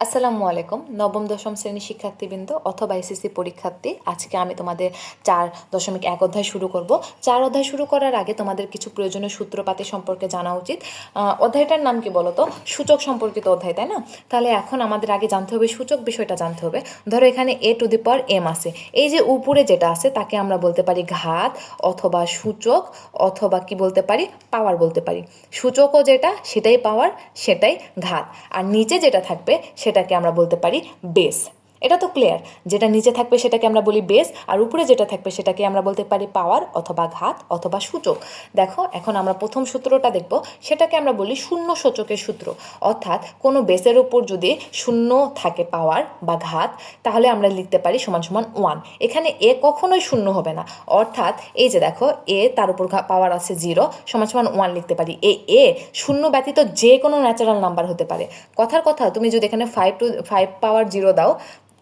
আসসালামু আলাইকুম। নবম দশম শ্রেণীর শিক্ষার্থীবৃন্দ অথবা এসএসসি পরীক্ষার্থী, আজকে আমি তোমাদের 4.1 অধ্যায় শুরু করব। 4 অধ্যায় শুরু করার আগে তোমাদের কিছু প্রয়োজনীয় সূত্রপাতি সম্পর্কে জানা উচিত। অধ্যায়টার নাম কি বলো তো? সূচক সম্পর্কিত অধ্যায়, তাই না? তাহলে এখন আমাদের আগে জানতে হবে সূচক বিষয়টা জানতে হবে। ধরো এখানে a⁴m আছে, এই যে উপরে যেটা আছে তাকে আমরা বলতে পারি ঘাত অথবা সূচক, অথবা কি বলতে পারি, পাওয়ার বলতে পারি। সূচকও যেটা সেটাই পাওয়ার, সেটাই ঘাত। আর নিচে যেটা থাকবে সেটাকে আমরা বলতে পারি বেস। এটা তো ক্লিয়ার, যেটা নিচে থাকবে সেটাকে আমরা বলি বেস, আর উপরে যেটা থাকবে সেটাকে আমরা বলতে পারি পাওয়ার অথবা ঘাত অথবা সূচক। দেখো এখন আমরা প্রথম সূত্রটা দেখব, সেটাকে আমরা বলি শূন্য সূচকের সূত্র। অর্থাৎ কোনো বেসের উপর যদি শূন্য থাকে পাওয়ার বা ঘাত, তাহলে আমরা লিখতে পারি সমান সমান 1। এখানে এ কখনোই শূন্য হবে না, অর্থাৎ এই যে দেখো এ তার উপর পাওয়ার আছে 0 সমান সমান 1 লিখতে পারি। এ শূন্য ব্যতীত যে কোনো ন্যাচারাল নাম্বার হতে পারে। কথার কথা, তুমি যদি এখানে 5 পাওয়ার 0 দাও,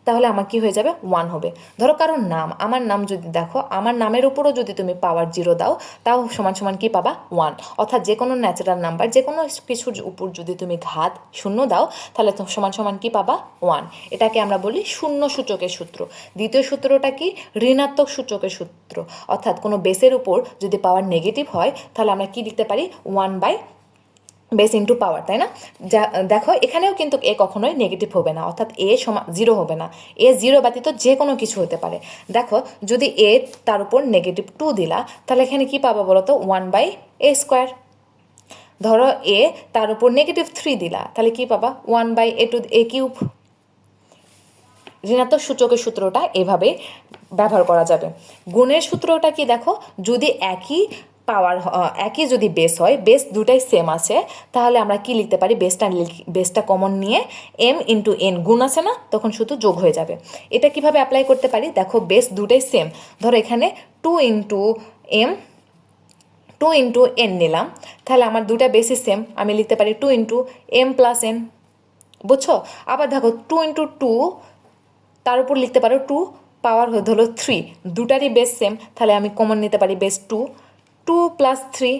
তাহলে আমার কি হয়ে যাবে? 1 হবে। ধরো কারোর নাম, আমার নাম যদি দেখো, আমার নামের উপরও যদি তুমি পাওয়ার 0 দাও, তাও সমান সমান কি পাবা? 1। অর্থাৎ যে কোনো ন্যাচারাল নাম্বার, যে কোনো কিছুর উপর যদি তুমি ঘাত শূন্য দাও, তাহলে সমান সমান কি পাবা? 1। এটাকে আমরা বলি শূন্য সূচকের সূত্র। দ্বিতীয় সূত্রটা কি? ঋণাত্মক সূচকের সূত্র। অর্থাৎ কোনো বেসের উপর যদি পাওয়ার নেগেটিভ হয়, তাহলে আমরা কি লিখতে পারি? 1/, বেস ইন্টু পাওয়ার, তাই না? যা দেখো এখানেও কিন্তু এ কখনোই নেগেটিভ হবে না, অর্থাৎ এ সমান 0 হবে না। এ 0 ব্যতীত যে কোনো কিছু হতে পারে। দেখো যদি এ তার উপর -2 দিলা, তাহলে এখানে কি পাবা বলো তো? 1/a²। ধরো এ তার উপর -3 দিলা, তাহলে কি পাবা? 1/a³ ঋণাত্মক সূচকের সূত্রটা এভাবে ব্যবহার করা যাবে। গুণের সূত্রটা কি? দেখো যদি একই পাওয়ার, একই যদি বেস হয়, বেস দুটাই সেম আছে, তাহলে আমরা কি লিখতে পারি? বেসটা কমন নিয়ে m×n গুণ আছে না, তখন শুধু যোগ হয়ে যাবে। এটা কিভাবে অ্যাপ্লাই করতে পারি? দেখো বেস দুটাই সেম, ধরো এখানে 2×n নিলাম, তাহলে আমার দুটা বেসই সেম, আমি লিখতে পারি 2×m+n। বুঝছো? আবার দেখো 2×2, তার উপর লিখতে পারো 2, পাওয়ার হলো 3, দুটারই বেস সেম, তাহলে আমি কমন নিতে পারি বেস 2, 2+3,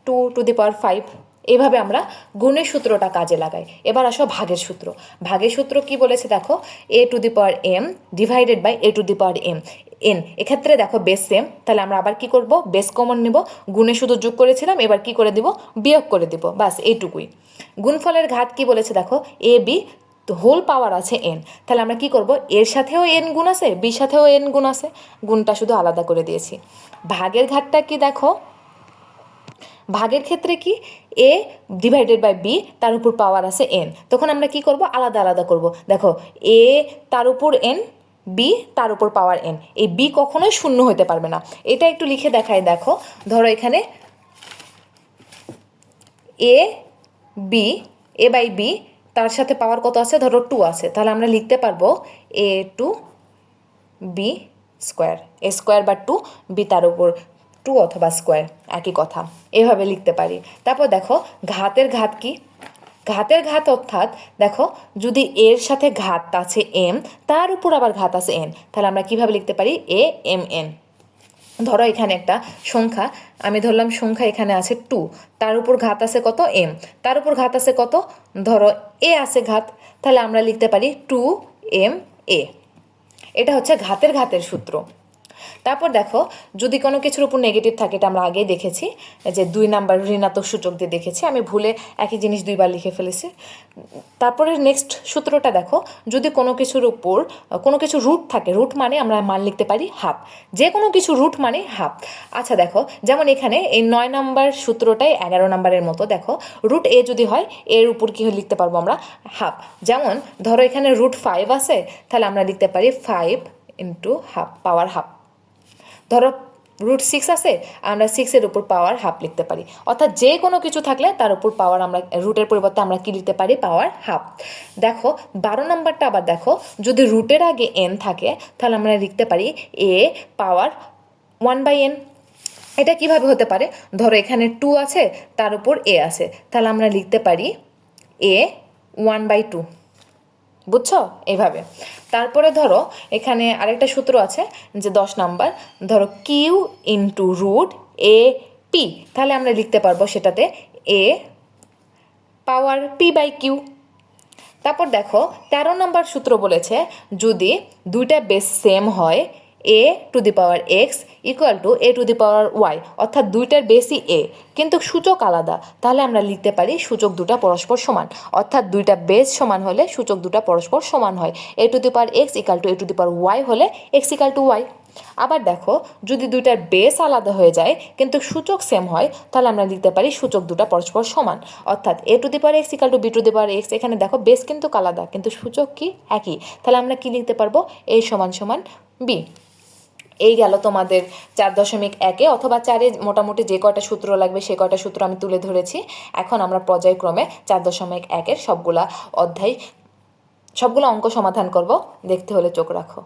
2^5। এইভাবে আমরা গুণের সূত্রটা কাজে লাগাই। এবার আসো ভাগের সূত্র। ভাগের সূত্র কি বলেছে দেখো, a⁴m divided by a⁴m n। এক্ষেত্রে দেখো বেস সেম, তাহলে আমরা আবার কি করব? বেস কমন নেব, গুণে শুধু যোগ করেছিলাম, এবার কি করে দিব? বিয়োগ করে দিব, বাস এইটুকুই। গুণফলের ঘাত কি বলেছে দেখো, ab হোল পাওয়ার আছে n, তাহলে আমরা কি করব? এর সাথেও n গুণ আছে, বির সাথেও n গুণ আছে, গুণটা শুধু আলাদা করে দিয়েছি। ভাগের ঘাতটা কি দেখো, ভাগের ক্ষেত্রে কি? a ডিভাইডেড বাই b, তার উপর পাওয়ার আছে n, তখন আমরা কি করব? আলাদা আলাদা করব। দেখো a তার উপর n, b তার উপর পাওয়ার n, এই b কখনোই শূন্য হতে পারবে না। এটা একটু লিখে দেখায়, দেখো ধরো এখানে a/b, তার সাথে পাওয়ার কত আছে? ধরো 2 আছে, তাহলে আমরা লিখতে পারবো a²b², a² বা 2, b তার উপর 2 অথবা স্কোয়ার, একই কথা, এভাবে লিখতে পারি। তারপর দেখো ঘাতের ঘাত কি? ঘাতের ঘাত অর্থাৎ দেখো যদি এর সাথে ঘাত আছে m, তার উপর আবার ঘাত আছে n, তাহলে আমরা কিভাবে লিখতে পারি? a_m_n। ধরো এখানে একটা সংখ্যা, আমি ধরলাম সংখ্যা এখানে আছে 2, তার উপর ঘাত আছে কত? m, তার উপর ঘাত আছে কত? ধরো a আছে ঘাত, তাহলে আমরা লিখতে পারি 2ma। এটা হচ্ছে ঘাতের ঘাতের সূত্র। তারপর দেখো যদি কোনো কিছুর উপর নেগেটিভ থাকে, এটা আমরা আগেই দেখেছি, যে 2 নাম্বার ঋণাত্মক সূচক দিয়ে দেখেছি, আমি ভুলে একই জিনিস 2বার লিখে ফেলেছি। তারপরে নেক্সট সূত্রটা দেখো, যদি কোনো কিছুর উপর কোনো কিছু রুট থাকে, রুট মানে আমরা মান লিখতে পারি হাফ, যে কোনো কিছু রুট মানে হাফ। আচ্ছা দেখো যেমন এখানে এই 9 নাম্বার সূত্রটাই 11 নাম্বারের মতো। দেখো রুট a যদি হয়, এর উপর কি লিখতে পারবো আমরা? হাফ। যেমন ধরো এখানে √5 আছে, তাহলে আমরা লিখতে পারি 5×হাফ, পাওয়ার হাফ। ধরো √6 আছে, আমরা 6-এর উপর পাওয়ার হাফ লিখতে পারি। অর্থাৎ যে কোনো কিছু থাকলে তার উপর পাওয়ার, আমরা রুটের পরিবর্তে আমরা কি লিখতে পারি? Power half. দেখো 12 নাম্বারটা আবার দেখো, যদি রুটের আগে n থাকে, তাহলে আমরা লিখতে পারি a পাওয়ার 1/n। এটা কিভাবে হতে পারে? ধরো এখানে 2 আছে, তার উপর a আছে, তাহলে আমরা লিখতে পারি a 1/2। বুঝছো? এভাবে। তারপরে ধরো এখানে আরেকটা সূত্র আছে, যে 10 নাম্বার, ধরো q×√a_p, তাহলে আমরা লিখতে পারবো সেটাতে a পাওয়ার p/q। তারপর দেখো 13 নম্বর সূত্র বলেছে যদি দুইটা বেস সেম হয় a to the power x equal to a to the power y, অর্থাৎ দুইটার বেসই এ কিন্তু সূচক আলাদা, তাহলে আমরা লিখতে পারি সূচক দুটা পরস্পর সমান। অর্থাৎ দুইটা বেস সমান হলে সূচক দুটা পরস্পর সমান হয়। A to the power x equal to a to the power y হলে এক্স ইকাল টু ওয়াই। আবার দেখো যদি দুইটার বেস আলাদা হয়ে যায় কিন্তু সূচক সেম হয়, তাহলে আমরা লিখতে পারি সূচক দুটা পরস্পর সমান। অর্থাৎ a to the power x equal to b to the power x. এখানে দেখো বেস কিন্তু আলাদা কিন্তু সূচক কি একই, তাহলে আমরা কি লিখতে পারবো এ সমান সমান বি। এই গেল তোমাদের 4.1-এ অথবা 4-এ মোটামুটি যে কয়টা সূত্র লাগবে সে কয়টা সূত্র আমি তুলে ধরেছি। এখন আমরা পর্যায়ক্রমে 4.1-এর সবগুলো অঙ্ক সমাধান করব, দেখতে হলে চোখ রাখো।